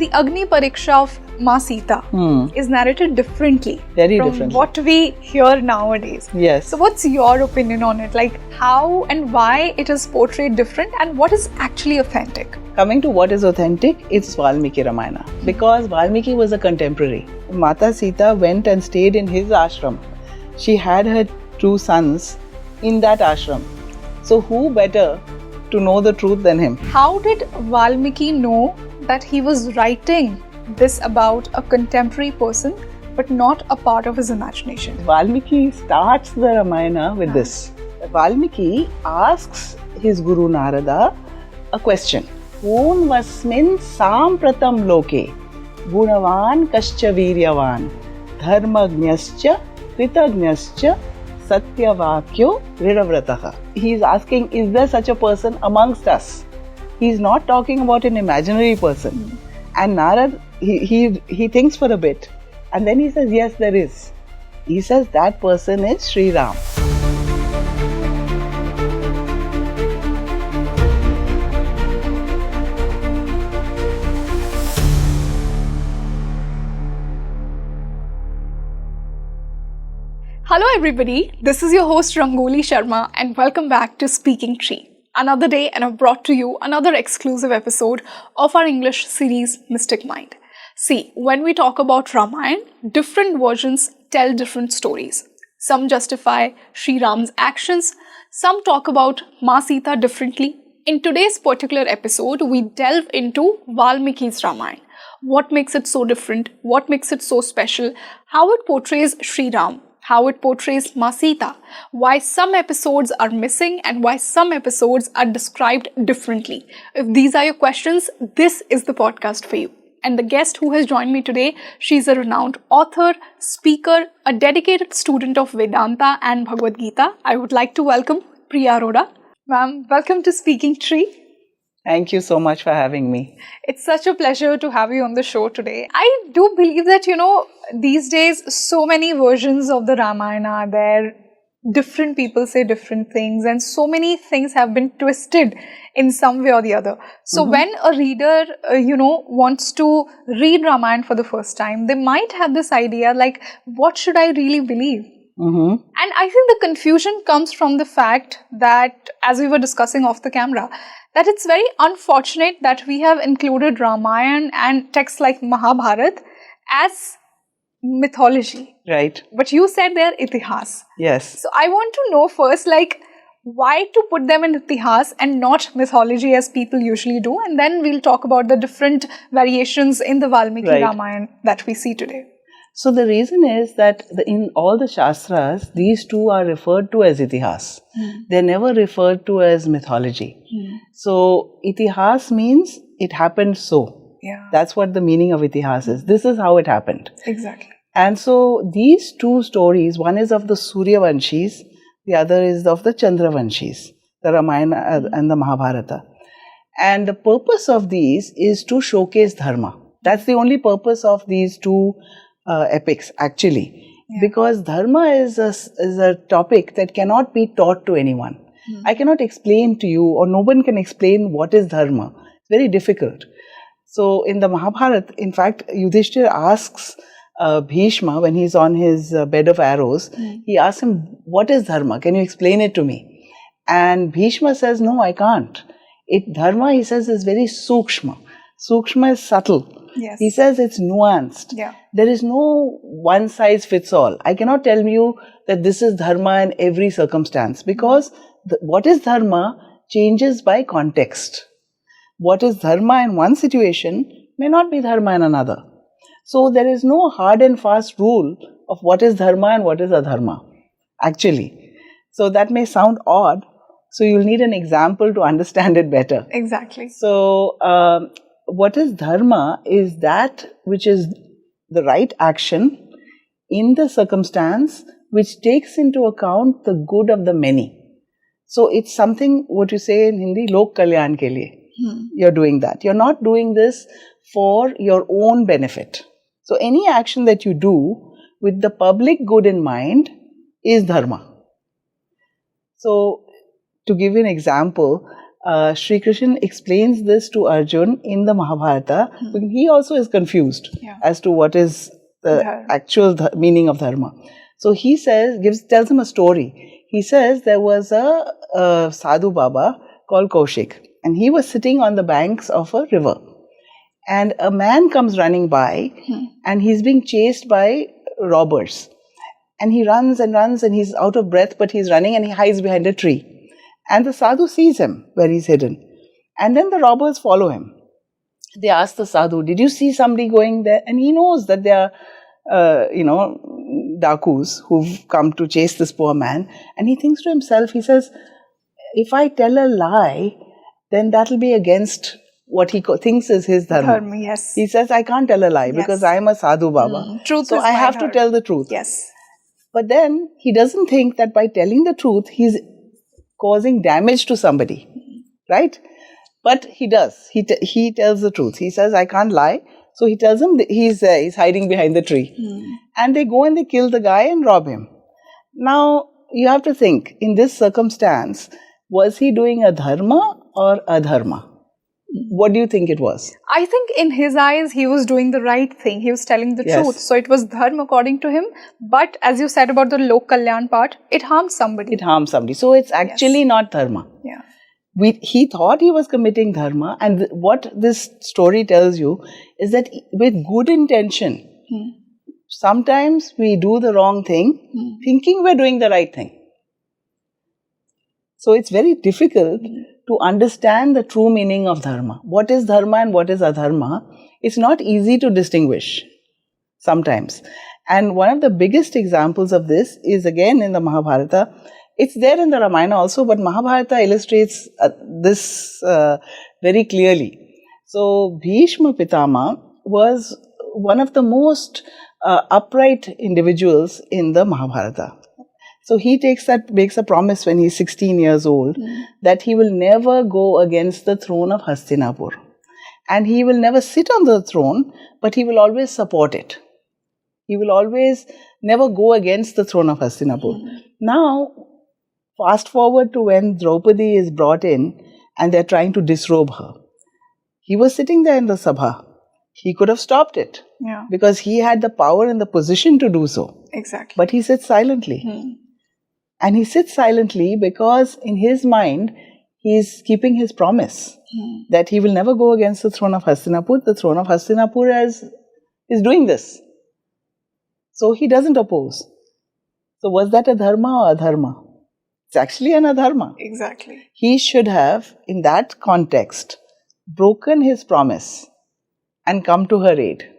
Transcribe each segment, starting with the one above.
the Agni Pariksha of Ma Sita is narrated differently Very from differently. what we hear nowadays. Yes. So what's your opinion on it? Like how and why it is portrayed different and what is actually authentic? Coming to what is authentic, it's Valmiki Ramayana. Because Valmiki was a contemporary. Mata Sita went and stayed in his ashram. She had her two sons in that ashram. So who better to know the truth than him? How did Valmiki know that he was writing this about a contemporary person but not a part of his imagination? Valmiki starts the Ramayana with this. Valmiki asks his Guru Narada a question. Om vasmin sampratam loke gunavan kascha viryavan dharmagnyascha kritagnyascha satyavakyo ridavrataha. He is asking, is there such a person amongst us? He is not talking about an imaginary person. And Narad, he thinks for a bit and then he says, yes, there is. He says that person is Sriram. Hello everybody, this is your host Rangoli Sharma and welcome back to Speaking Tree. Another day and I've brought to you another exclusive episode of our English series Mystic Mind. See, when we talk about Ramayana, different versions tell different stories. Some justify Sri Ram's actions, some talk about Ma Sita differently. In today's particular episode, we delve into Valmiki's Ramayana. What makes it so different? What makes it so special? How it portrays Sri Ram? How it portrays Ma Sita, why some episodes are missing and why some episodes are described differently. If these are your questions, this is the podcast for you. And the guest who has joined me today, she's a renowned author, speaker, a dedicated student of Vedanta and Bhagavad Gita. I would like to welcome Priya Arora. Ma'am, welcome to Speaking Tree. Thank you so much for having me. It's such a pleasure to have you on the show today. I do believe that, these days so many versions of the Ramayana are there. Different people say different things and so many things have been twisted in some way or the other. So when a reader, wants to read Ramayana for the first time, they might have this idea like, what should I really believe? And I think the confusion comes from the fact that, as we were discussing off the camera, that it's very unfortunate that we have included Ramayana and texts like Mahabharata as mythology. Right. But you said they're Itihas. Yes. So I want to know first, why to put them in Itihas and not mythology as people usually do, and then we'll talk about the different variations in the Valmiki Ramayana that we see today. So the reason is that in all the Shastras, these two are referred to as Itihas. They're never referred to as mythology. So Itihas means it happened so. Yeah. That's what the meaning of Itihas is. This is how it happened. Exactly. And so these two stories, one is of the Suryavanshis, the other is of the Chandravanshis, the Ramayana and the Mahabharata. And the purpose of these is to showcase Dharma. That's the only purpose of these two epics actually, because Dharma is a topic that cannot be taught to anyone. I cannot explain to you, or no one can explain what is Dharma. It's very difficult. So in the Mahabharata, in fact, Yudhishthira asks Bhishma when he's on his bed of arrows, he asks him, what is Dharma? Can you explain it to me? And Bhishma says, no, I can't. Dharma, he says, is very sukshma. Sukshma is subtle. Yes. He says it's nuanced. Yeah. There is no one size fits all. I cannot tell you that this is Dharma in every circumstance, because what is Dharma changes by context. What is Dharma in one situation may not be Dharma in another. So there is no hard and fast rule of what is Dharma and what is Adharma, actually. So that may sound odd. So you'll need an example to understand it better. Exactly. So what is Dharma is that which is the right action in the circumstance which takes into account the good of the many. So it's something, what you say in Hindi, Lok Kalyan ke liye. You're doing that. You're not doing this for your own benefit. So any action that you do with the public good in mind is Dharma. So to give you an example, Sri Krishna explains this to Arjun in the Mahabharata. Because he also is confused as to what is the actual meaning of dharma. So he tells him a story. He says there was a sadhu Baba called Kaushik, and he was sitting on the banks of a river. And a man comes running by, and he's being chased by robbers. And he runs and runs, and he's out of breath, but he's running, and he hides behind a tree. And the sadhu sees him where he's hidden. And then the robbers follow him. They ask the sadhu, did you see somebody going there? And he knows that they are, dakus who've come to chase this poor man. And he thinks to himself, he says, if I tell a lie, then that'll be against what he thinks is his dharma. Yes. He says, I can't tell a lie because I am a sadhu Baba. Truth so is I have heart. to tell the truth. Yes. But then he doesn't think that by telling the truth, he's causing damage to somebody. Right? But he does. He tells the truth. He says, I can't lie. So he tells him he's hiding behind the tree. And they go and they kill the guy and rob him. Now, you have to think, in this circumstance, was he doing a dharma or adharma? What do you think it was? I think in his eyes, he was doing the right thing. He was telling the truth. So it was dharma according to him. But as you said about the lok kalyan part, it harms somebody. It harms somebody. So it's actually not dharma. Yeah. He thought he was committing dharma. And what this story tells you is that with good intention, sometimes we do the wrong thing, thinking we're doing the right thing. So it's very difficult to understand the true meaning of dharma. What is dharma and what is adharma? It's not easy to distinguish sometimes. And one of the biggest examples of this is again in the Mahabharata. It's there in the Ramayana also, but Mahabharata illustrates this very clearly. So Bhishma Pitama was one of the most upright individuals in the Mahabharata. So he makes a promise when he's 16 years old that he will never go against the throne of Hastinapur. And he will never sit on the throne, but he will always support it. He will always never go against the throne of Hastinapur. Now, fast forward to when Draupadi is brought in and they're trying to disrobe her. He was sitting there in the Sabha. He could have stopped it because he had the power and the position to do so. Exactly. But he sits silently. And he sits silently because in his mind, he's keeping his promise that he will never go against the throne of Hastinapur. The throne of Hastinapur is doing this. So he doesn't oppose. So was that a dharma or adharma? It's actually an adharma. Exactly. He should have, in that context, broken his promise and come to her aid.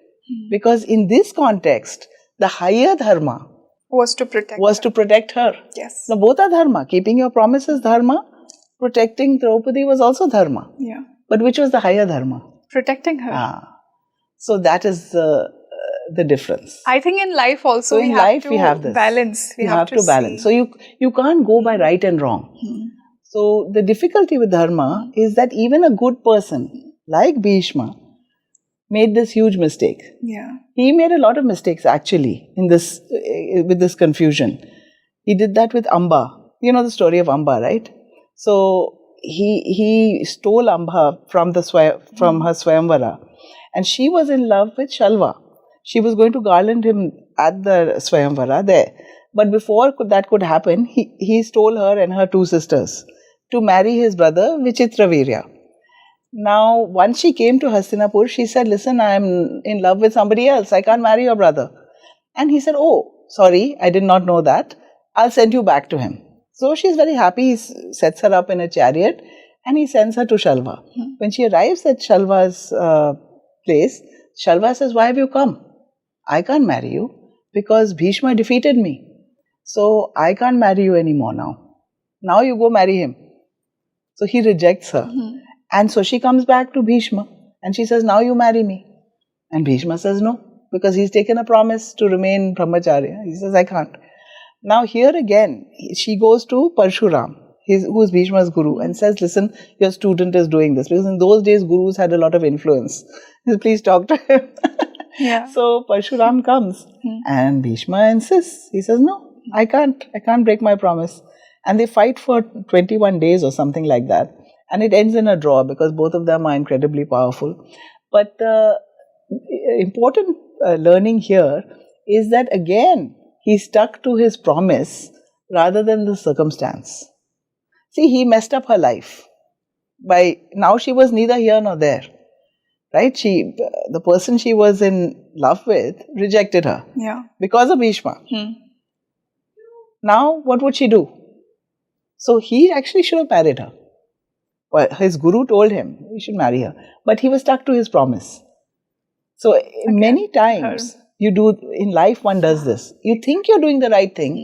Because in this context, the higher dharma was to protect her. Yes. Now both are dharma. Keeping your promise is dharma. Protecting Draupadi was also dharma. Yeah. But which was the higher dharma? Protecting her. So that is the difference. I think in life also we have to balance. We have to balance. So you can't go by right and wrong. So the difficulty with dharma is that even a good person like Bhishma made this huge mistake. Yeah. He made a lot of mistakes actually in this with this confusion. He did that with Amba. You know the story of Amba, right? So he stole Amba from her Swayamvara, and she was in love with Shalva. She was going to garland him at the Swayamvara there. But before that could happen, he stole her and her two sisters to marry his brother Vichitravirya. Now, once she came to Hastinapur, she said, listen, I am in love with somebody else. I can't marry your brother. And he said, oh, sorry, I did not know that. I'll send you back to him. So she's very happy. He sets her up in a chariot and he sends her to Shalva. When she arrives at Shalva's place, Shalva says, why have you come? I can't marry you because Bhishma defeated me. So I can't marry you anymore now. Now you go marry him. So he rejects her. And so she comes back to Bhishma and she says, now you marry me. And Bhishma says no, because he's taken a promise to remain brahmacharya. He says, I can't. Now here again, she goes to Parshuram, who is Bhishma's guru, and says, listen, your student is doing this. Because in those days, gurus had a lot of influence. Please talk to him. Yeah. So Parshuram comes and Bhishma insists. He says, no, I can't break my promise. And they fight for 21 days or something like that. And it ends in a draw because both of them are incredibly powerful. But the important learning here is that again, he stuck to his promise rather than the circumstance. See, he messed up her life. Now she was neither here nor there. Right? The person she was in love with rejected her. Yeah. Because of Bhishma. Now, what would she do? So he actually should have married her. Well, his guru told him he should marry her. But he was stuck to his promise. So many times in life one does this. You think you're doing the right thing,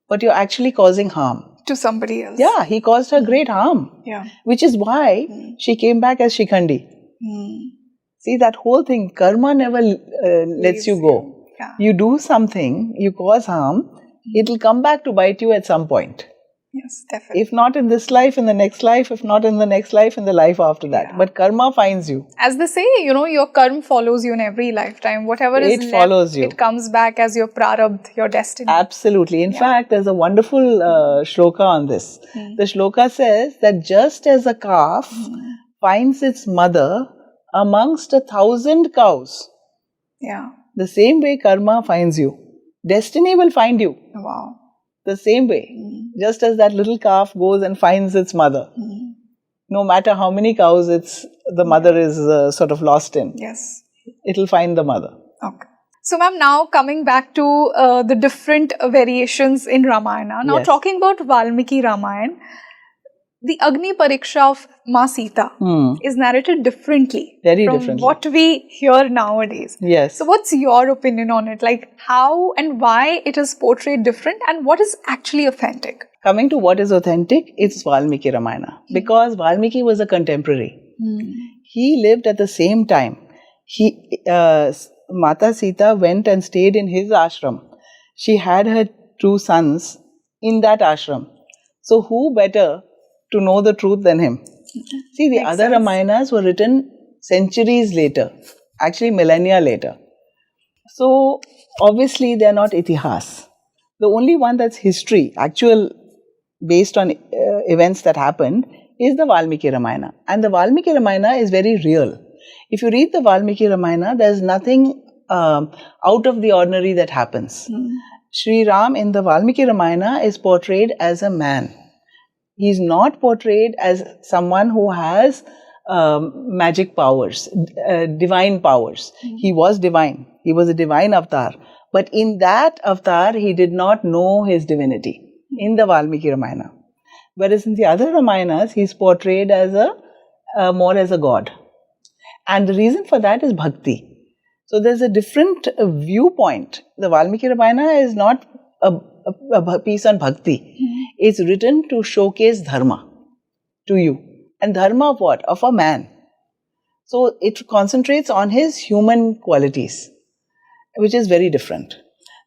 but you're actually causing harm. To somebody else. Yeah, he caused her great harm. Yeah. Which is why she came back as Shikhandi. See, that whole thing, karma never lets you go. Yeah. You do something, you cause harm, it'll come back to bite you at some point. Yes, definitely. If not in this life, in the next life, if not in the next life, in the life after that. Yeah. But karma finds you. As they say, your karma follows you in every lifetime. Whatever is left, follows you. It comes back as your prarabdha, your destiny. Absolutely. In fact, there's a wonderful shloka on this. The shloka says that just as a calf finds its mother amongst 1,000 cows, the same way karma finds you. Destiny will find you. Wow. The same way. Just as that little calf goes and finds its mother. No matter how many cows the mother is sort of lost in. Yes. It'll find the mother. Okay. So ma'am, now coming back to the different variations in Ramayana. Now talking about Valmiki Ramayana, the Agni Pariksha of Ma Sita is narrated differently from what we hear nowadays. Yes. So what's your opinion on it? Like how and why it is portrayed different and what is actually authentic? Coming to what is authentic, it's Valmiki Ramayana. Because Valmiki was a contemporary. He lived at the same time. Mata Sita went and stayed in his ashram. She had her two sons in that ashram. So who better to know the truth than him? See, the other Ramayanas were written centuries later, actually millennia later. So, obviously, they are not Itihas. The only one that's history, actual, based on events that happened, is the Valmiki Ramayana. And the Valmiki Ramayana is very real. If you read the Valmiki Ramayana, there's nothing out of the ordinary that happens. Sriram in the Valmiki Ramayana is portrayed as a man. He's not portrayed as someone who has magic powers, divine powers. He was divine. He was a divine avatar. But in that avatar, he did not know his divinity in the Valmiki Ramayana. Whereas in the other Ramayanas, he's portrayed as more as a god. And the reason for that is bhakti. So there's a different viewpoint. The Valmiki Ramayana is not a piece on bhakti. It's written to showcase dharma to you. And dharma of what? Of a man. So it concentrates on his human qualities, which is very different.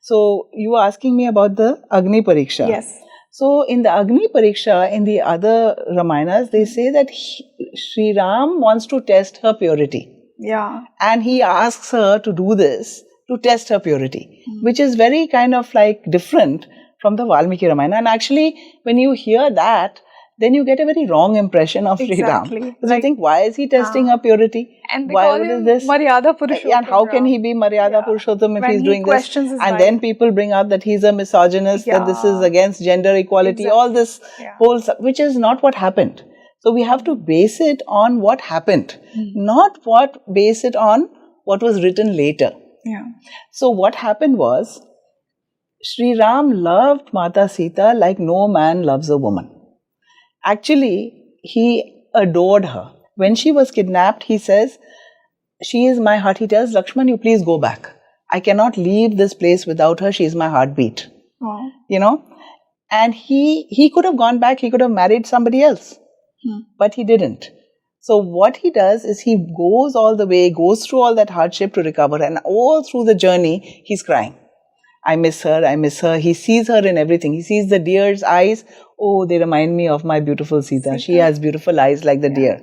So you were asking me about the Agni Pariksha. Yes. So in the Agni Pariksha, in the other Ramayanas, they say that Sriram wants to test her purity. Yeah. And he asks her to do this to test her purity, which is very kind of like different from the Valmiki Ramayana. And actually, when you hear that, then you get a very wrong impression of Sriram. Because I think, why is he testing her purity? And they why call him Maryada Purushottam. And how can he be Maryada Purushottam if he's doing this? And then people bring out that he's a misogynist, that this is against gender equality, all this whole stuff, which is not what happened. So we have to base it on what happened, not base it on what was written later. Yeah. So what happened was, Sriram loved Mata Sita like no man loves a woman. Actually, he adored her. When she was kidnapped, he says, she is my heart. He tells Lakshman, you please go back. I cannot leave this place without her. She is my heartbeat. Wow. You know? And he could have gone back. He could have married somebody else. But he didn't. So what he does is he goes all the way, goes through all that hardship to recover. And all through the journey, he's crying. I miss her, I miss her. He sees her in everything. He sees the deer's eyes. Oh, they remind me of my beautiful Sita. She has beautiful eyes like the deer.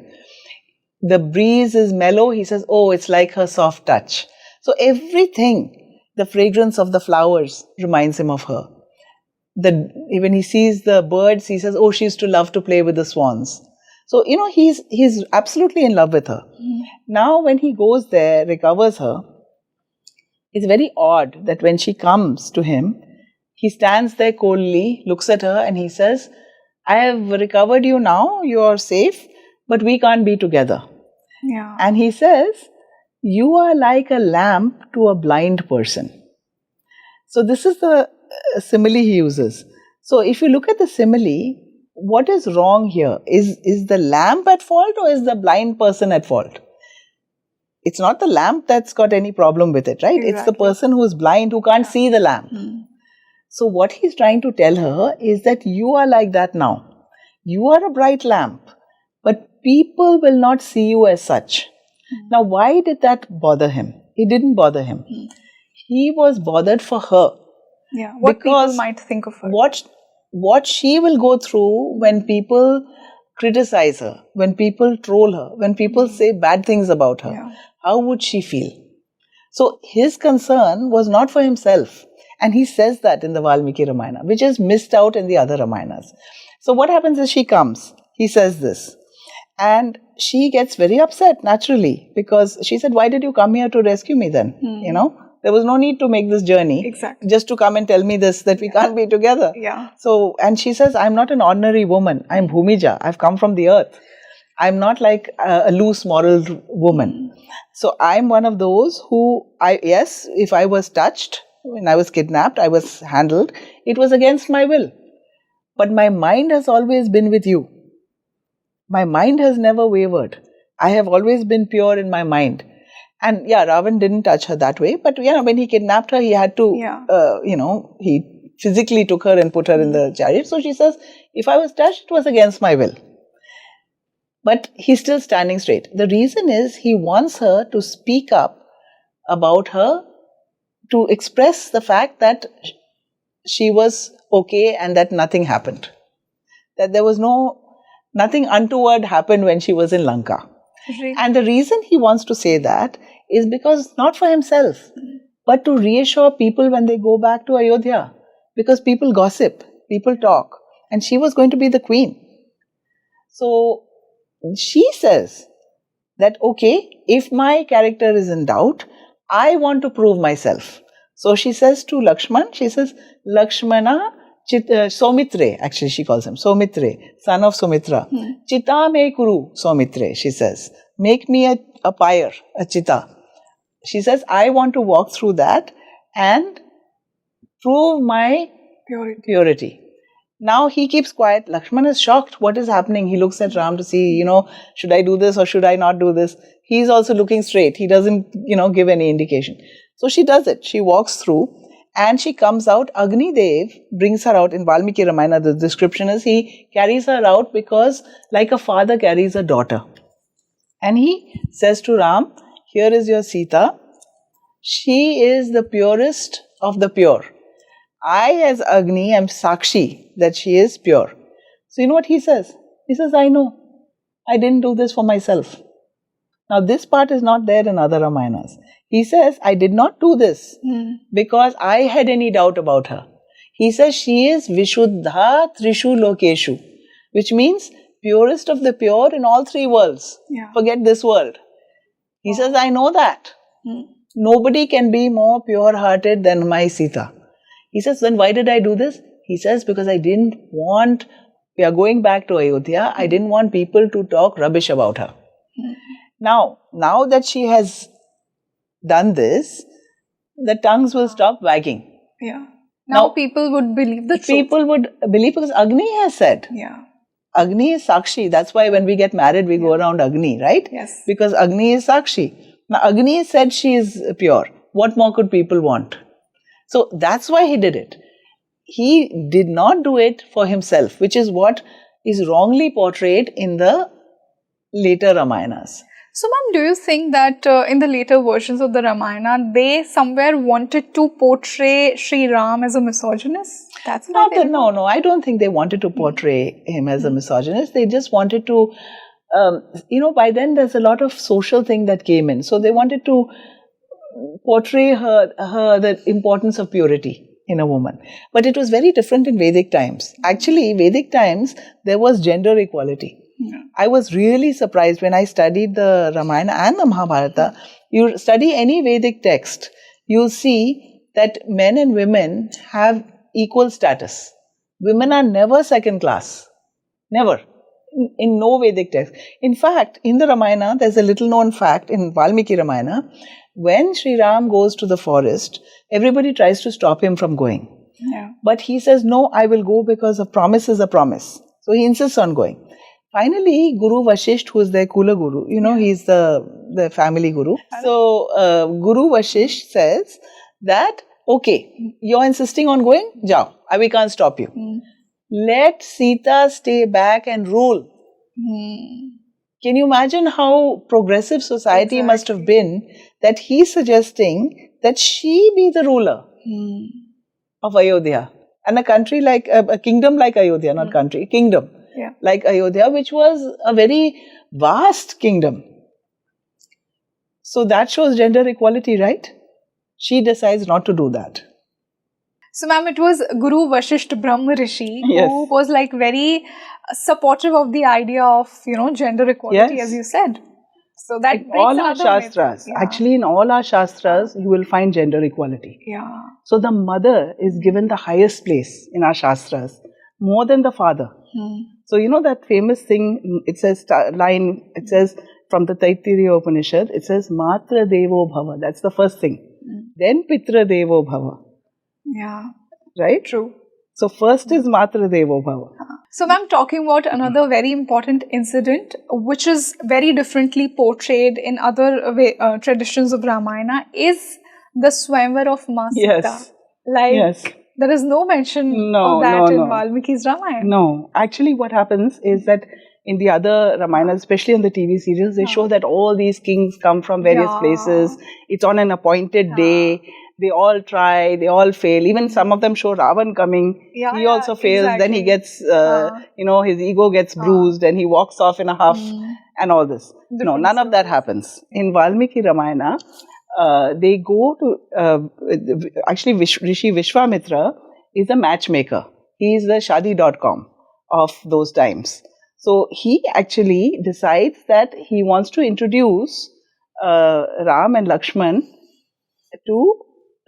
The breeze is mellow. He says, oh, it's like her soft touch. So everything, the fragrance of the flowers reminds him of her. When he sees the birds, he says, oh, she used to love to play with the swans. So, he's absolutely in love with her. Now, when he goes there, recovers her, it's very odd that when she comes to him, he stands there coldly, looks at her and he says, I have recovered you now, you are safe, but we can't be together. Yeah. And he says, you are like a lamp to a blind person. So this is the simile he uses. So if you look at the simile, what is wrong here? Is the lamp at fault or is the blind person at fault? It's not the lamp that's got any problem with it, right? Exactly. It's the person who's blind who can't see the lamp. So what he's trying to tell her is that you are like that now. You are a bright lamp, but people will not see you as such. Now, why did that bother him? It didn't bother him. He was bothered for her. Yeah, what people might think of her. What she will go through when people criticize her, when people troll her, when people say bad things about her. Yeah. How would she feel? So his concern was not for himself. And he says that in the Valmiki Ramayana, which is missed out in the other Ramayanas. So what happens is she comes, he says this. And she gets very upset naturally because she said, why did you come here to rescue me then? There was no need to make this journey. Exactly. Just to come and tell me this, that we can't be together. Yeah. So, and she says, I'm not an ordinary woman. I'm Bhumija. I've come from the earth. I'm not like a loose moral woman. So I'm one of those who, if I was touched, when I was kidnapped, I was handled, it was against my will. But my mind has always been with you. My mind has never wavered. I have always been pure in my mind. And Ravan didn't touch her that way. But when he kidnapped her, he had to, he physically took her and put her in the chariot. So she says, if I was touched, it was against my will. But he's still standing straight. The reason is he wants her to speak up about her, to express the fact that she was okay and that nothing happened. That there was nothing untoward happened when she was in Lanka. Right. And the reason he wants to say that is because not for himself, but to reassure people when they go back to Ayodhya. Because people gossip, people talk. And she was going to be the queen. So she says that, okay, if my character is in doubt, I want to prove myself. So she says to Lakshman, she says, Lakshmana, Somitre, actually she calls him, Somitre, son of Sumitra. Chita me kuru, Somitre, she says. Make me a pyre, a chita. She says, I want to walk through that and prove my purity. Now he keeps quiet. Lakshman is shocked. What is happening? He looks at Ram to see, should I do this or should I not do this? He's also looking straight. He doesn't, give any indication. So she does it. She walks through and she comes out. Agni Dev brings her out in Valmiki Ramayana. The description is he carries her out because like a father carries a daughter. And he says to Ram, here is your Sita. She is the purest of the pure. I as Agni am Sakshi that she is pure. So you know what he says? He says, I know. I didn't do this for myself. Now this part is not there in other Ramayanas. He says, I did not do this because I had any doubt about her. He says she is Vishuddha Trishu Lokeshu, which means purest of the pure in all three worlds. Yeah. Forget this world. He says, I know that. Nobody can be more pure-hearted than my Sita. He says, then why did I do this? He says, because I didn't want, we are going back to Ayodhya, I didn't want people to talk rubbish about her. Now that she has done this, the tongues will stop wagging. Yeah. Now people would believe the truth. People would believe because Agni has said. Yeah. Agni is Sakshi. That's why when we get married, we go around Agni, right? Yes. Because Agni is Sakshi. Now Agni said she is pure. What more could people want? So that's why he did it. He did not do it for himself, which is what is wrongly portrayed in the later Ramayanas. So, ma'am, do you think that in the later versions of the Ramayana, they somewhere wanted to portray Sri Ram as a misogynist? That's not it. No, I don't think they wanted to portray him as a misogynist. They just wanted to, by then there's a lot of social thing that came in. So they wanted to portray her the importance of purity in a woman. But it was very different in Vedic times. Actually, Vedic times, there was gender equality. I was really surprised when I studied the Ramayana and the Mahabharata. You study any Vedic text, you'll see that men and women have equal status. Women are never second class. Never. In no Vedic text. In fact, in the Ramayana, there's a little known fact in Valmiki Ramayana. When Sriram goes to the forest, everybody tries to stop him from going. Yeah. But he says, no, I will go because a promise is a promise. So he insists on going. Finally, Guru Vashisth, who is their Kula Guru, he's the family Guru. So Guru Vashisth says that, okay, you're insisting on going, jao, we can't stop you. Let Sita stay back and rule. Can you imagine how progressive society must have been that he's suggesting that she be the ruler of Ayodhya? And a country like, a kingdom like Ayodhya, not country, kingdom like Ayodhya, which was a very vast kingdom. So that shows gender equality, right? She decides not to do that. So, ma'am, it was Guru Vashisth Brahma Rishi who was like very supportive of the idea of, gender equality, as you said. So that in all our Shastras, actually in all our Shastras, you will find gender equality. Yeah. So the mother is given the highest place in our Shastras, more than the father. So that famous thing, it says from the Taittiriya Upanishad, it says Matra Devo Bhava. That's the first thing. Then Pitra Devo Bhava. Yeah. Right? True. So first is Matra Devo Bhava. So ma'am, talking about another very important incident, which is very differently portrayed in other traditions of Ramayana, is the Swayamvar of Ma Sita. There is no mention of that in Valmiki's Ramayana. No. Actually, what happens is that in the other Ramayanas, especially in the TV serials, they show that all these kings come from various places. It's on an appointed day. They all try, they all fail. Even some of them show Ravan coming. He also fails. Exactly. Then he gets, his ego gets bruised and he walks off in a huff and all this. No, none of that happens. In Valmiki Ramayana, they go to, actually Rishi Vishwamitra is a matchmaker. He is the Shadi.com of those times. So he actually decides that he wants to introduce Ram and Lakshman to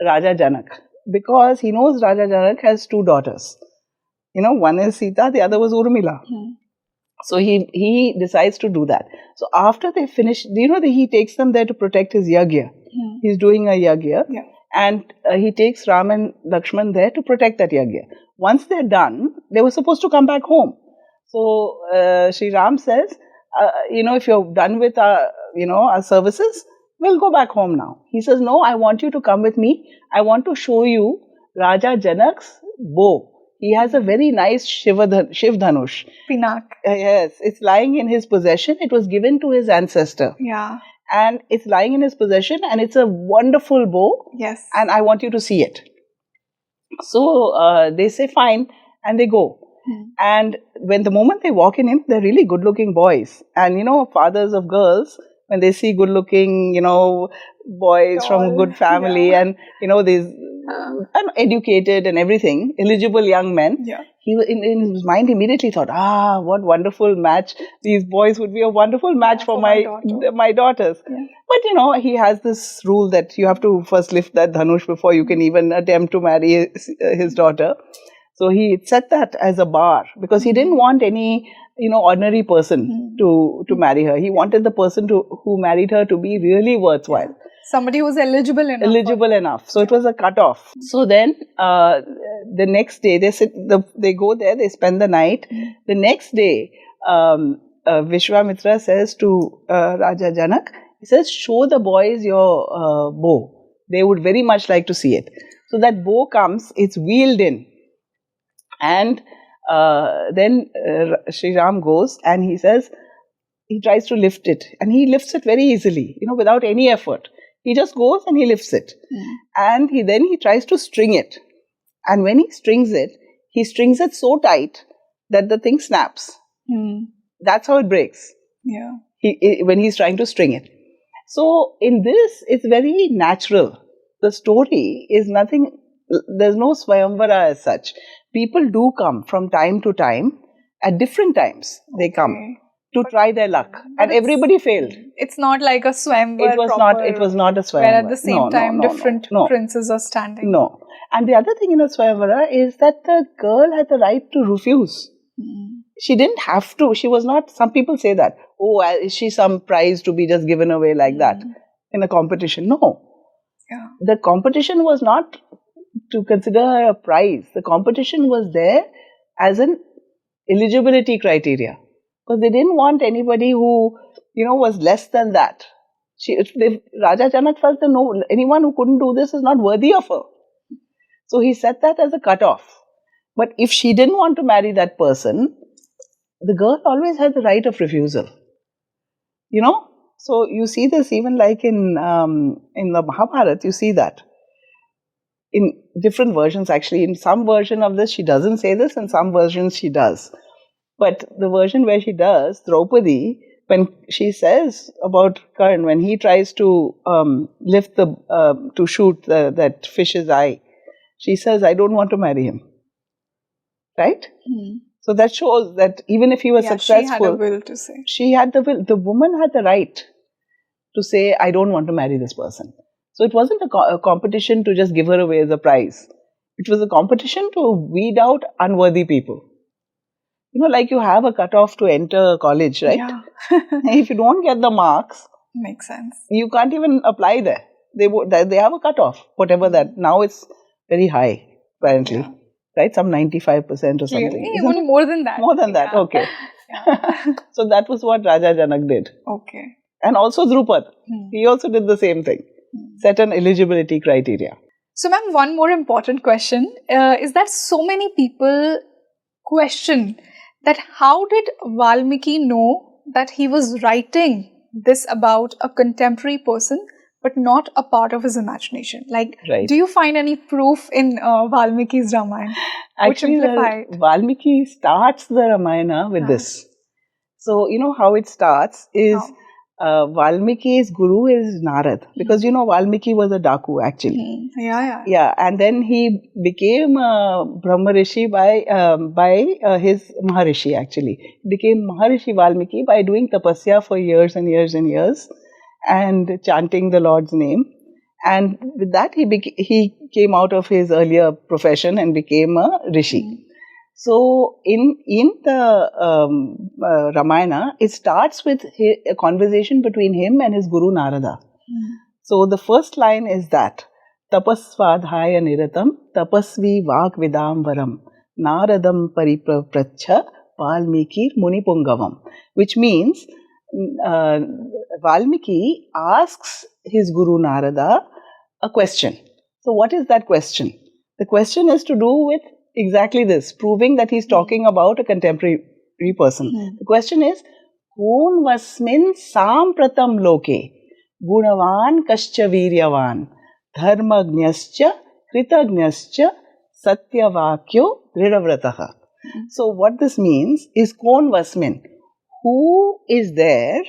Raja Janak, because he knows Raja Janak has two daughters. One is Sita, the other was Urmila. So he decides to do that. So after they finish, he takes them there to protect his yagya. He's doing a yagya, and he takes Ram and Lakshman there to protect that yagya. Once they're done, they were supposed to come back home. So Sri Ram says, if you're done with our services, we'll go back home now. He says, no, I want you to come with me. I want to show you Raja Janak's bow. He has a very nice Shiv Dhanush. Pinak. Yes, it's lying in his possession. It was given to his ancestor. Yeah. And it's lying in his possession and it's a wonderful bow. Yes. And I want you to see it. So they say fine and they go. And when the moment they walk in, they're really good looking boys. And fathers of girls, when they see good looking, boys from good family and, these educated and everything, eligible young men, he in his mind immediately thought, what wonderful match. These boys would be a wonderful match for my daughters. Yeah. But, he has this rule that you have to first lift that dhanush before you can even attempt to marry his daughter. So he set that as a bar because he didn't want any ordinary person to marry her. He wanted the person who married her to be really worthwhile. Somebody who was eligible enough. So it was a cut-off. So then the next day, they go there, they spend the night. The next day, Vishwamitra says to Raja Janak, he says, show the boys your bow. They would very much like to see it. So that bow comes, it's wheeled in. And then Sri Ram goes and he says, he tries to lift it. And he lifts it very easily, without any effort. He just goes and he lifts it. And then he tries to string it. And when he strings it so tight that the thing snaps. That's how it breaks. Yeah. When he's trying to string it. So in this, it's very natural. The story is nothing, there's no Swayamvara as such. People do come from time to time, at different times they come. to try their luck, and everybody failed. It's not like a Swayamvar. It was not a Swayamvar. Where at the same time different princes are standing. No. And the other thing in a Swayamvara is that the girl had the right to refuse. She didn't have to. She was not, some people say that, oh, is she some prize to be just given away like that in a competition? No. Yeah. The competition was not to consider her a prize. The competition was there as an eligibility criteria. Because they didn't want anybody who, was less than that. Raja Janak felt that no, anyone who couldn't do this is not worthy of her. So he set that as a cutoff. But if she didn't want to marry that person, the girl always had the right of refusal. So you see this even like in the Mahabharata, you see that. In different versions actually. In some version of this, she doesn't say this, in some versions she does. But the version where she does, Draupadi, when she says about Karn, when he tries to to shoot that fish's eye, she says, I don't want to marry him. Right? So that shows that even if he was successful, she had a will to say. She had the will. The woman had the right to say, I don't want to marry this person. So it wasn't a competition to just give her away as a prize. It was a competition to weed out unworthy people. Like you have a cutoff to enter college, right? Yeah. If you don't get the marks, makes sense. You can't even apply there. They have a cutoff, whatever that. Now it's very high, apparently. Yeah. Right? Some 95% or something. Even more than that. More than that, okay. Yeah. So that was what Raja Janak did. Okay. And also Drupad. He also did the same thing. Set an eligibility criteria. So ma'am, one more important question is that so many people question that how did Valmiki know that he was writing this about a contemporary person but not a part of his imagination? Like, do you find any proof in Valmiki's Ramayana? Actually, Valmiki starts the Ramayana with this. So, how it starts is Valmiki's guru is Narad. Because, Valmiki was a Daku actually. Yeah, and then he became Brahma Rishi by his Maharishi actually. He became Maharishi Valmiki by doing tapasya for years and years and years and chanting the Lord's name. And with that, he came out of his earlier profession and became a Rishi. So, in the Ramayana, it starts with a conversation between him and his guru Narada. So, the first line is that, Tapasvadhaya niratam, tapasvi vakvidam varam, Naradam pariprapracha, Valmiki munipungavam. Which means, Valmiki asks his guru Narada a question. So, what is that question? The question is to do with exactly this, proving that he's talking about a contemporary person. The question is, Kon vasmin sampratam loke, gunavan kascha viryavan, dharmagnascha, kritagnascha, satyavakyo dridhavrataha. So what this means is Kon vasmin, who is there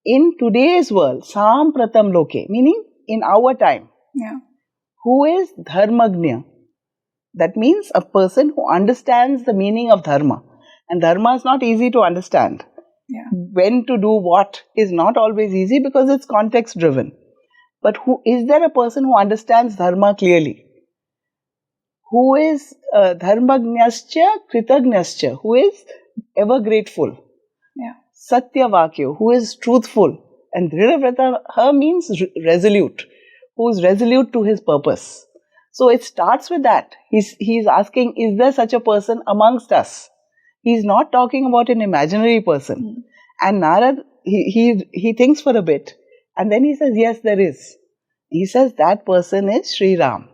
in today's world, sampratam loke, meaning in our time, who is dharmagnya. That means a person who understands the meaning of dharma. And dharma is not easy to understand. When to do what is not always easy because it's context driven. But is there a person who understands dharma clearly? Who is dharmagnascha kritagnascha, who is ever grateful. Satyavakyo, who is truthful. And dridhavrataha means resolute, who is resolute to his purpose. So it starts with that. He's asking, is there such a person amongst us? He's not talking about an imaginary person. And Narad, he thinks for a bit. And then he says, yes, there is. He says that person is Sriram.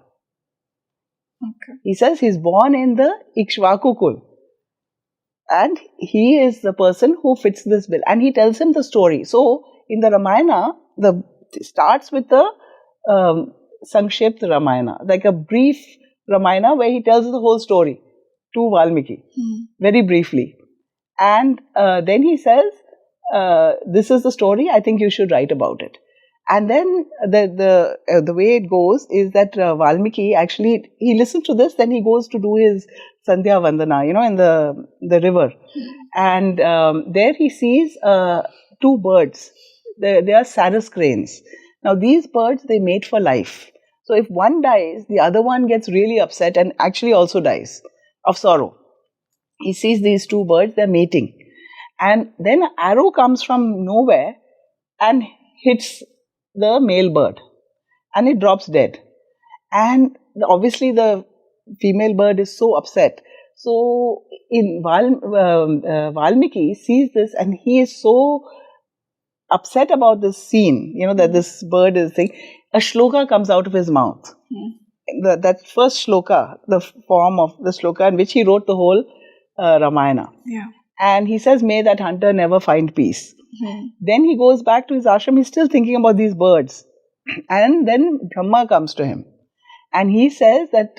Okay. He says he's born in the Ikshvaku Kul. And he is the person who fits this bill. And he tells him the story. So in the Ramayana, it starts with the Sankshipta Ramayana, like a brief Ramayana where he tells the whole story to Valmiki, very briefly. And then he says, this is the story, I think you should write about it. And then the way it goes is that Valmiki actually, he listens to this, then he goes to do his Sandhya Vandana, in the river. And there he sees two birds. They are Saras cranes. Now these birds, they mate for life. So if one dies, the other one gets really upset and actually also dies of sorrow. He sees these two birds, they're mating. And then an arrow comes from nowhere and hits the male bird. And it drops dead. And obviously the female bird is so upset. So Valmiki sees this and he is so upset about this scene, that this bird is thing. A shloka comes out of his mouth. That first shloka, the form of the shloka in which he wrote the whole Ramayana. Yeah. And he says, may that hunter never find peace. Then he goes back to his ashram, he's still thinking about these birds. And then Brahma comes to him. And he says that,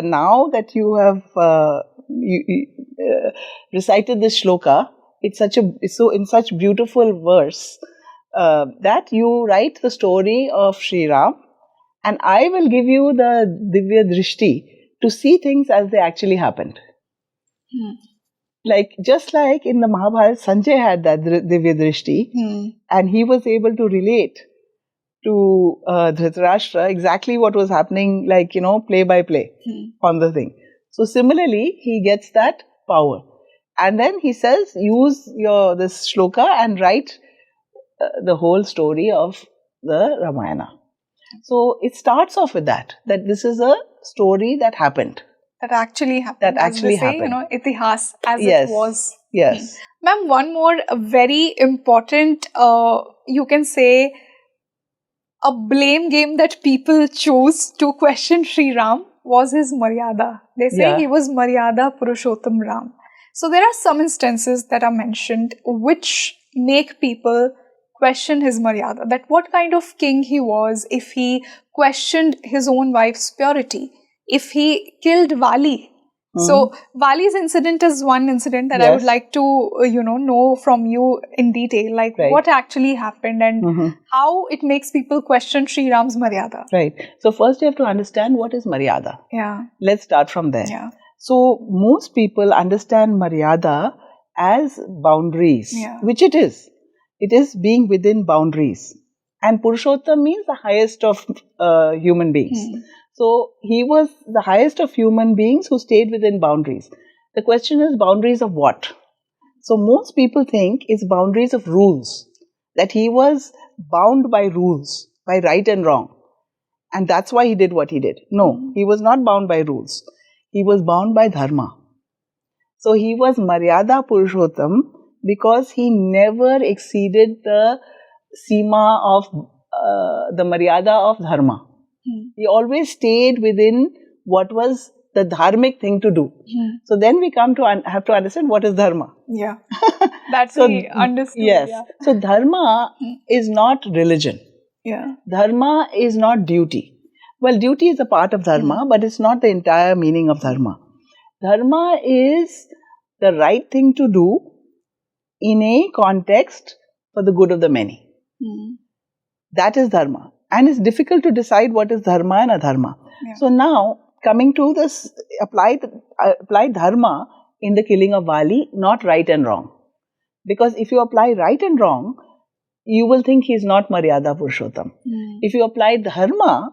now that you have recited this shloka, it's so in such beautiful verse that you write the story of Sriram, and I will give you the Divya Drishti to see things as they actually happened. Just like in the Mahabharata, Sanjay had that Divya Drishti, and he was able to relate to Dhritarashtra exactly what was happening, play by play on the thing. So similarly, he gets that power. And then he says, use this shloka and write the whole story of the Ramayana. So it starts off with that this is a story that happened. That actually happened. Itihas, as yes. It was. Yes. Ma'am, one more very important, you can say, a blame game that people chose to question Sri Ram was his Maryada. They say he was Maryada Purushottam Ram. So there are some instances that are mentioned which make people question his Maryada. That what kind of king he was, if he questioned his own wife's purity, if he killed Vali. So Vali's incident is one incident that I would like to, know from you in detail, what actually happened and how it makes people question Sri Ram's Maryada. Right. So first you have to understand what is Maryada. Yeah. Let's start from there. Yeah. So most people understand Maryada as boundaries, which it is. It is being within boundaries. And Purushottam means the highest of human beings. So he was the highest of human beings who stayed within boundaries. The question is boundaries of what? So most people think it's boundaries of rules, that he was bound by rules, by right and wrong. And that's why he did what he did. No, he was not bound by rules. He was bound by Dharma. So he was Maryada Purushottam because he never exceeded the Sima of the Maryada of Dharma. He always stayed within what was the dharmic thing to do. So then we come to have to understand what is Dharma. Yeah, that's we understood. Yes. Yeah. So Dharma is not religion. Yeah. Dharma is not duty. Well, duty is a part of Dharma, but it's not the entire meaning of Dharma. Dharma is the right thing to do in a context for the good of the many. That is Dharma. And it's difficult to decide what is Dharma and Adharma. Yeah. So now, coming to this, apply Dharma in the killing of Vali, not right and wrong. Because if you apply right and wrong, you will think he is not Maryada Purushottam. If you apply Dharma,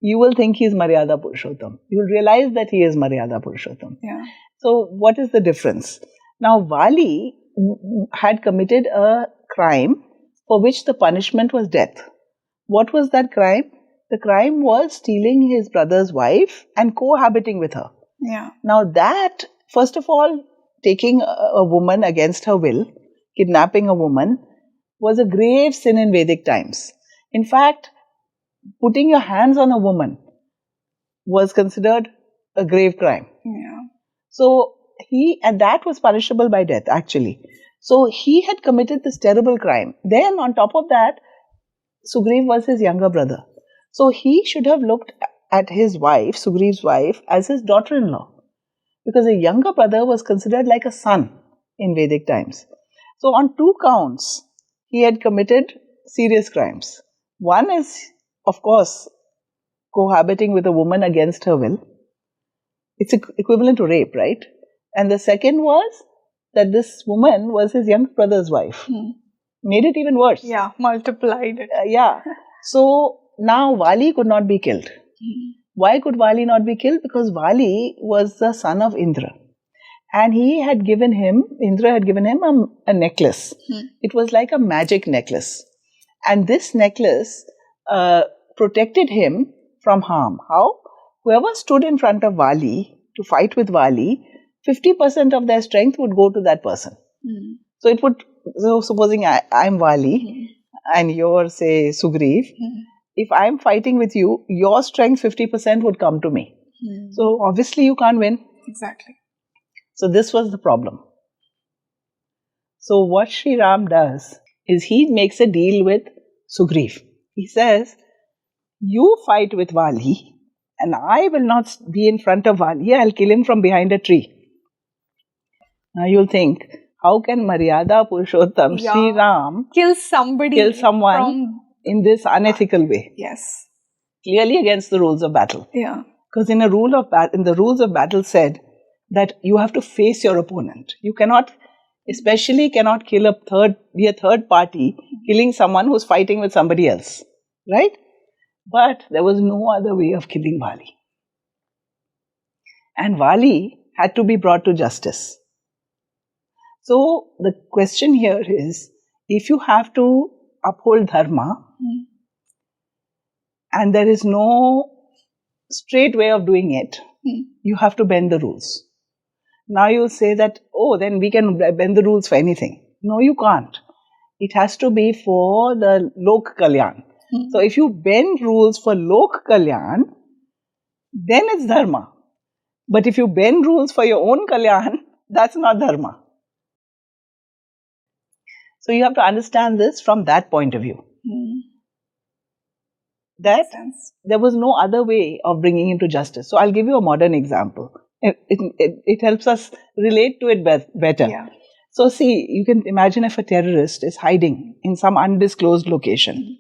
you will think he is Maryada Purushottam. You will realize that he is Maryada Purushottam. Yeah. So what is the difference? Now, Vali had committed a crime for which the punishment was death. What was that crime? The crime was stealing his brother's wife and cohabiting with her. Yeah. Now that, first of all, taking a woman against her will, kidnapping a woman, was a grave sin in Vedic times. In fact, putting your hands on a woman was considered a grave crime. Yeah. So and that was punishable by death actually. So he had committed this terrible crime. Then on top of that, Sugriv was his younger brother. So he should have looked at his wife, Sugriv's wife, as his daughter-in-law. Because a younger brother was considered like a son in Vedic times. So on 2 counts, he had committed serious crimes. One is, of course, cohabiting with a woman against her will. It's equivalent to rape, right? And the second was that this woman was his young brother's wife. Made it even worse. Yeah, multiplied it. Yeah. So now Vali could not be killed. Why could Vali not be killed? Because Vali was the son of Indra. And Indra had given him a necklace. It was like a magic necklace. And this necklace protected him from harm. How? Whoever stood in front of Vali to fight with Vali, 50% of their strength would go to that person. So it would, supposing I'm Vali and you're, say, Sugriv, if I'm fighting with you, your strength 50% would come to me. So obviously you can't win. Exactly. So this was the problem. So what Sri Ram does is he makes a deal with Sugriv. He says, you fight with Vali and I will not be in front of Vali. I'll kill him from behind a tree. Now you'll think, how can Maryada Purushottam, Sri Ram, kill someone in this unethical way? Yes. Clearly against the rules of battle. Yeah. Because in the rules of battle said that you have to face your opponent. You cannot kill be a third party, killing someone who's fighting with somebody else. Right? But there was no other way of killing Vali. And Vali had to be brought to justice. So the question here is, if you have to uphold Dharma, and there is no straight way of doing it, you have to bend the rules. Now you'll say that, then we can bend the rules for anything. No, you can't. It has to be for the Lok Kalyan. So if you bend rules for Lok Kalyan, then it's Dharma. But if you bend rules for your own Kalyan, that's not Dharma. So you have to understand this from that point of view. That there was no other way of bringing him to justice. So I'll give you a modern example. It helps us relate to it better. Yeah. So see, you can imagine if a terrorist is hiding in some undisclosed location.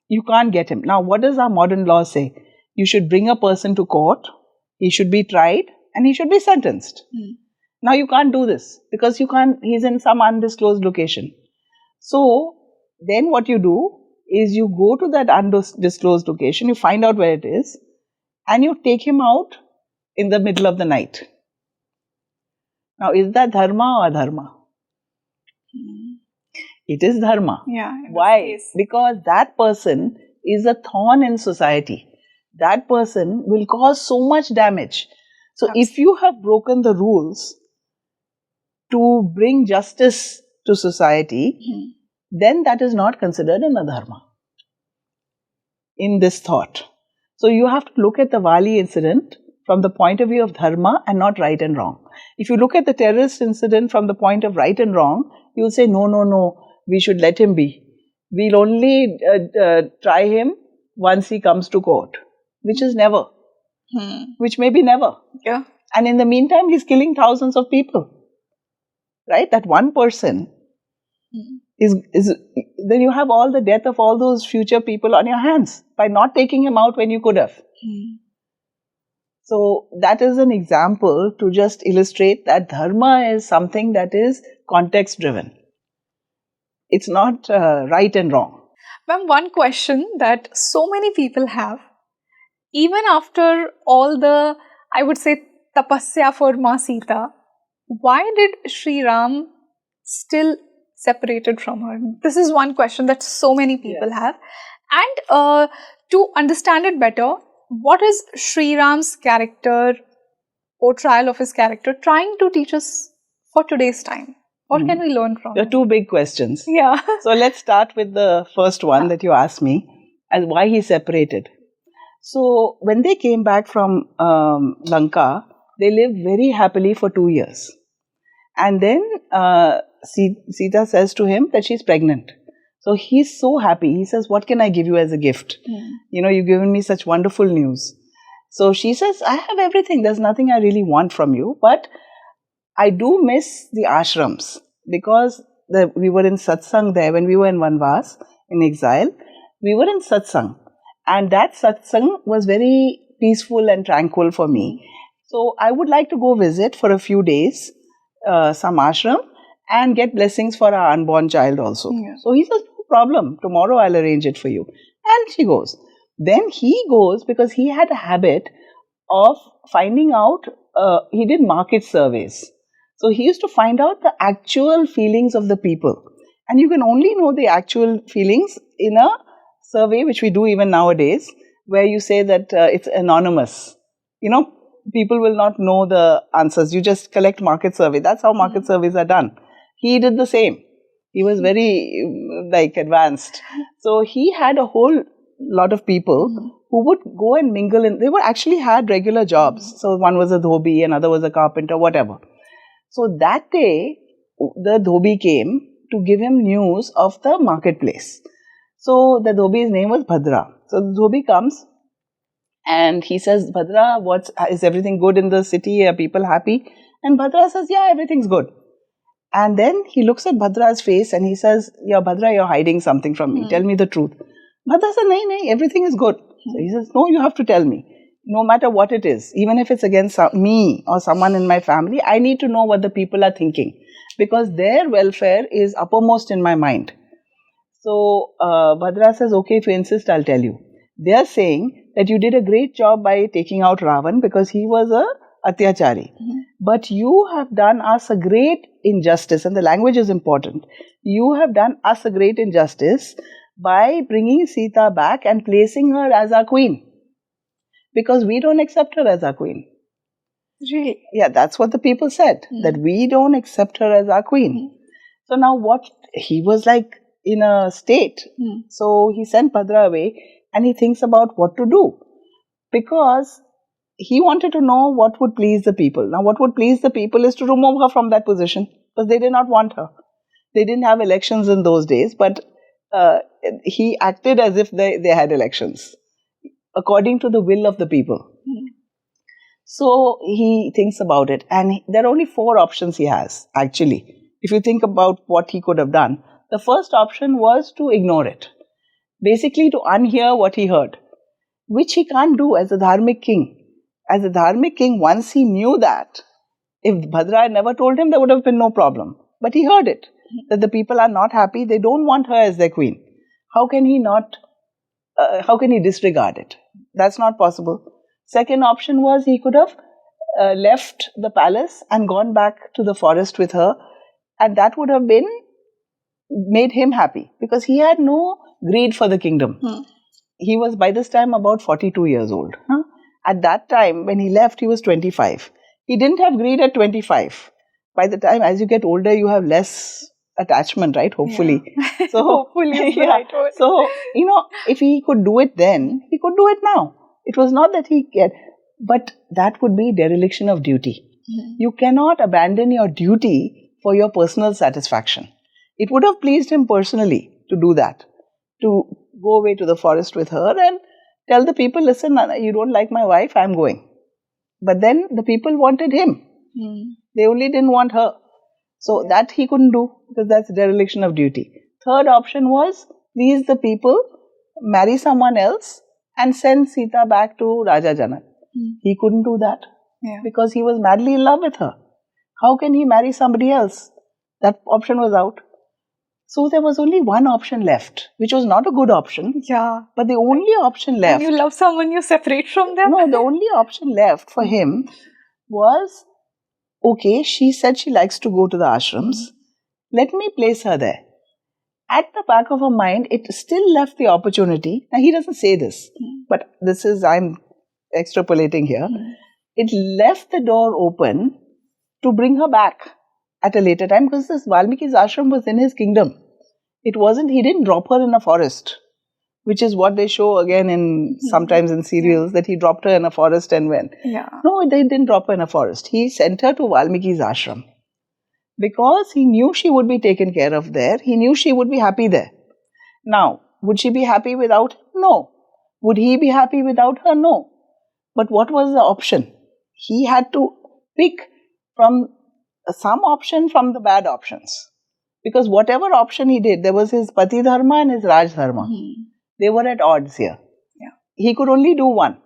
You can't get him. Now, what does our modern law say? You should bring a person to court, he should be tried, and he should be sentenced. Now, you can't do this because he's in some undisclosed location. So, then what you do is you go to that undisclosed location, you find out where it is, and you take him out in the middle of the night. Now, is that Dharma or Dharma? It is Dharma. Yeah. Why? Because that person is a thorn in society. That person will cause so much damage. So if you have broken the rules to bring justice to society, then that is not considered an adharma in this thought. So you have to look at the Vali incident from the point of view of dharma and not right and wrong. If you look at the terrorist incident from the point of right and wrong, you will say, no, we should let him be. We'll only try him once he comes to court, which is never. Which may be never. Yeah. And in the meantime, he's killing thousands of people. Right? That one person is then you have all the death of all those future people on your hands by not taking him out when you could have. So that is an example to just illustrate that dharma is something that is context driven. It's not right and wrong. Ma'am, one question that so many people have, even after all the, I would say, tapasya for Ma Sita, why did Sri Ram still separated from her? This is one question that so many people have. And to understand it better, what is Sri Ram's character, portrayal of his character, trying to teach us for today's time? What can we learn from it? There are two big questions. Yeah. So let's start with the first one that you asked me, and why he separated. So when they came back from Lanka, they lived very happily for 2 years. And then Sita says to him that she's pregnant. So he's so happy. He says, what can I give you as a gift? You've given me such wonderful news. So she says, I have everything. There's nothing I really want from you. But I do miss the ashrams because we were in satsang there when we were in Vanvas. in exile, we were in satsang. And that satsang was very peaceful and tranquil for me. So I would like to go visit for a few days some ashram and get blessings for our unborn child also. So he says, no problem, tomorrow I'll arrange it for you. And she goes. Then he goes because he had a habit of finding out, he did market surveys. So he used to find out the actual feelings of the people. And you can only know the actual feelings in a survey, which we do even nowadays, where you say that it's anonymous. People will not know the answers. You just collect market survey. That's how market surveys are done. He did the same. He was very advanced. So he had a whole lot of people who would go and mingle in. They were actually had regular jobs. So one was a dhobi, another was a carpenter, whatever. So that day, the dhobi came to give him news of the marketplace. So the dhobi's name was Bhadra. So the dhobi comes and he says, Bhadra, is everything good in the city? Are people happy? And Bhadra says, yeah, everything's good. And then he looks at Bhadra's face and he says, yeah, Bhadra, you're hiding something from me. Tell me the truth. Bhadra says, no, everything is good. So he says, no, you have to tell me. No matter what it is, even if it's against me or someone in my family, I need to know what the people are thinking. Because their welfare is uppermost in my mind. So Bhadra says, okay, if you insist, I'll tell you. They are saying that you did a great job by taking out Ravan because he was a atyachari. But you have done us a great injustice, and the language is important. You have done us a great injustice by bringing Sita back and placing her as our queen. Because we don't accept her as our queen. Really? Yeah, that's what the people said, that we don't accept her as our queen. So now he was like in a state. So he sent Bhadra away and he thinks about what to do. Because he wanted to know what would please the people. Now what would please the people is to remove her from that position. Because they did not want her. They didn't have elections in those days, but he acted as if they had elections. According to the will of the people. So he thinks about it, and there are only 4 options he has, actually. If you think about what he could have done, the first option was to ignore it. Basically to unhear what he heard, which he can't do as a dharmic king. As a dharmic king, once he knew that, if Bhadra had never told him, there would have been no problem. But he heard it, that the people are not happy, they don't want her as their queen. How can he disregard it? That's not possible. Second option was he could have left the palace and gone back to the forest with her, and that would have made him happy because he had no greed for the kingdom. He was by this time about 42 years old. At that time, when he left, he was 25. He didn't have greed at 25. By the time, as you get older, you have less attachment, right? Hopefully. Yeah. So, hopefully, yeah. Right. So, if he could do it then, he could do it now. It was not that he cared, but that would be dereliction of duty. You cannot abandon your duty for your personal satisfaction. It would have pleased him personally to do that, to go away to the forest with her and tell the people, listen, you don't like my wife, I'm going. But then the people wanted him. They only didn't want her. So that he couldn't do because that's dereliction of duty. Third option was please the people, marry someone else and send Sita back to Raja Janak. He couldn't do that because he was madly in love with her. How can he marry somebody else? That option was out. So there was only one option left, which was not a good option. Yeah. But the only option left. And you love someone, you separate from them? No, the only option left for him was, okay, she said she likes to go to the ashrams. Let me place her there. At the back of her mind, it still left the opportunity. Now, he doesn't say this, but I'm extrapolating here. It left the door open to bring her back at a later time because this Valmiki's ashram was in his kingdom. He didn't drop her in a forest, which is what they show again sometimes in serials, that he dropped her in a forest and went. Yeah. No, they didn't drop her in a forest. He sent her to Valmiki's ashram because he knew she would be taken care of there. He knew she would be happy there. Now, would she be happy without him? No. Would he be happy without her? No. But what was the option? He had to pick from some option from the bad options. Because whatever option he did, there was his Pati Dharma and his Raj Dharma. They were at odds here. Yeah. He could only do one.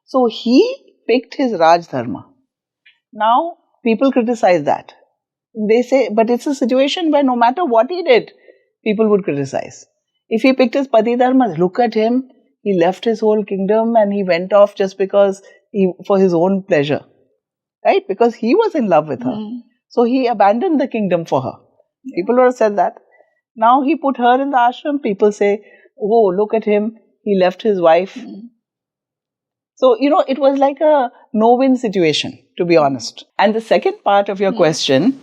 So he picked his Raj Dharma. Now, people criticize that. They say, but it's a situation where no matter what he did, people would criticize. If he picked his Pati Dharma, look at him, he left his whole kingdom and he went off just because for his own pleasure. Right? Because he was in love with her. So he abandoned the kingdom for her. People would have said that. Now he put her in the ashram, people say, oh, look at him, he left his wife. So, it was like a no-win situation, to be honest. And the second part of your question,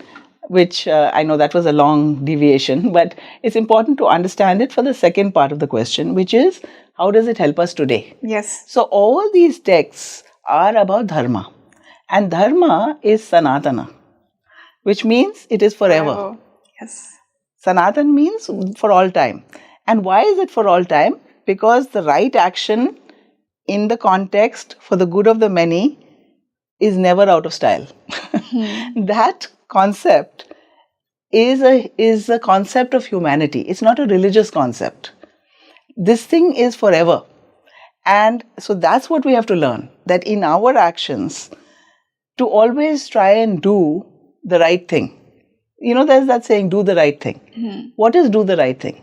which I know that was a long deviation, but it's important to understand it for the second part of the question, which is, how does it help us today? Yes. So, all these texts are about Dharma. And Dharma is Sanatana, which means it is forever. Yes. Sanatan means for all time. And why is it for all time? Because the right action in the context for the good of the many is never out of style. That concept is a concept of humanity. It's not a religious concept. This thing is forever. And so that's what we have to learn, that in our actions, to always try and do the right thing. There's that saying, do the right thing. What is do the right thing?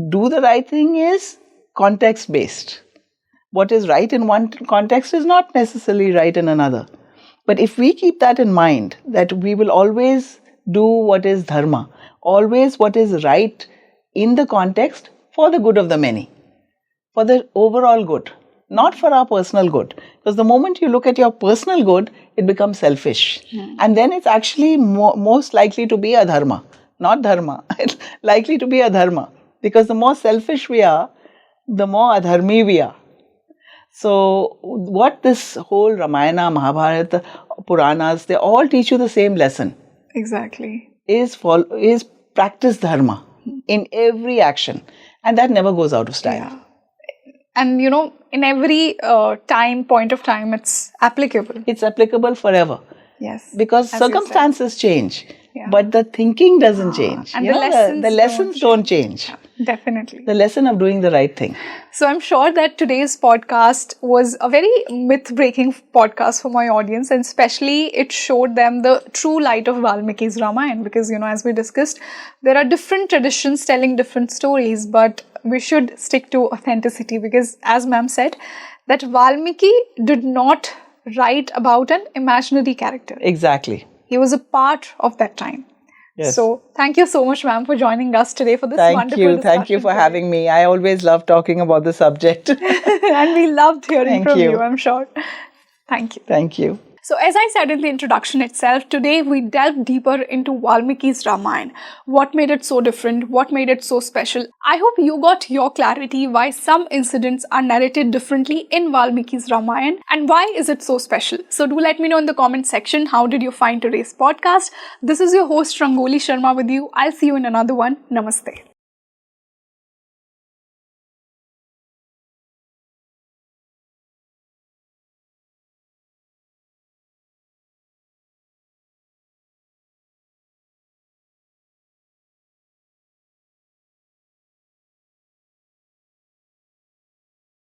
Do the right thing is context-based. What is right in one context is not necessarily right in another. But if we keep that in mind, that we will always do what is dharma, always what is right in the context for the good of the many, for the overall good, not for our personal good. Because the moment you look at your personal good, it becomes selfish. And then it's actually most likely to be a dharma, not dharma. It's likely to be a dharma. Because the more selfish we are, the more adharmi we are. So what this whole Ramayana, Mahabharata, Puranas, they all teach you the same lesson. Exactly. Is practice dharma in every action. And that never goes out of style. Yeah. And in every point of time, it's applicable. It's applicable forever. Yes. Because circumstances change. Yeah. But the thinking doesn't change. And the lessons don't change. Yeah, definitely. The lesson of doing the right thing. So I'm sure that today's podcast was a very myth-breaking podcast for my audience, and especially it showed them the true light of Valmiki's Ramayana, because as we discussed, there are different traditions telling different stories, but we should stick to authenticity, because as ma'am said, that Valmiki did not write about an imaginary character. Exactly. He was a part of that time. Yes. So, thank you so much, ma'am, for joining us today for this wonderful discussion. Thank you for having me. I always love talking about the subject. And we loved hearing from you, I'm sure. Thank you. Thank you. So, as I said in the introduction itself, today we delve deeper into Valmiki's Ramayana. What made it so different? What made it so special? I hope you got your clarity why some incidents are narrated differently in Valmiki's Ramayana and why is it so special. So, do let me know in the comment section, how did you find today's podcast? This is your host Rangoli Sharma with you. I'll see you in another one. Namaste.